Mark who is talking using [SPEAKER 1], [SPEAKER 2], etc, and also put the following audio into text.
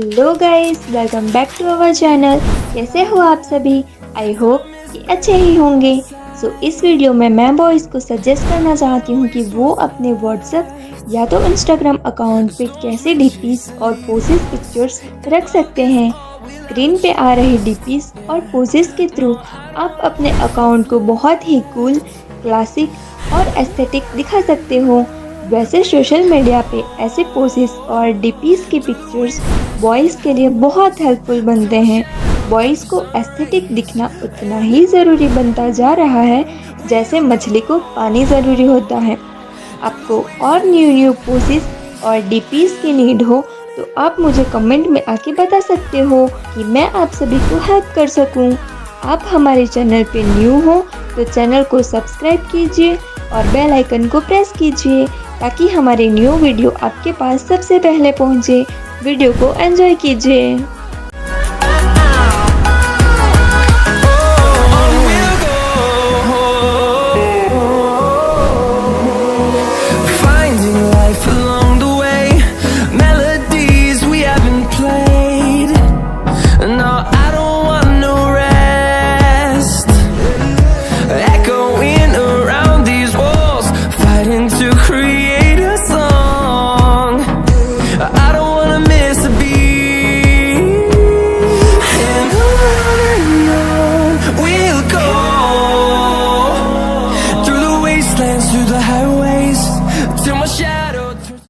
[SPEAKER 1] Hello guys, welcome back to our channel. कैसे हो आप सभी? आई होप कि अच्छे ही होंगे। इस वीडियो में मैं बॉयज़ को सजेस्ट करना चाहती हूँ कि वो अपने व्हाट्सएप या तो इंस्टाग्राम अकाउंट पे कैसे डीपीज और पोजेस पिक्चर्स रख सकते हैं। स्क्रीन पे आ रही डीपीज और पोजेस के थ्रू आप अपने अकाउंट को बहुत ही कूल, क्लासिक और एस्थेटिक दिखा सकते हो। वैसे सोशल मीडिया पे ऐसे पोसेस और डीपीज की पिक्चर्स बॉयज़ के लिए बहुत हेल्पफुल बनते हैं। बॉयज़ को एस्थेटिक दिखना उतना ही ज़रूरी बनता जा रहा है जैसे मछली को पानी ज़रूरी होता है। आपको और न्यू पोसेस और डीपीज की नीड हो तो आप मुझे कमेंट में आके बता सकते हो कि मैं आप सभी को हेल्प कर सकूं। आप हमारे चैनल पे न्यू हो तो चैनल को सब्सक्राइब कीजिए और बेल आइकन को प्रेस कीजिए ताकि हमारे न्यू वीडियो आपके पास सबसे पहले पहुंचे। वीडियो को एंजॉय कीजिए।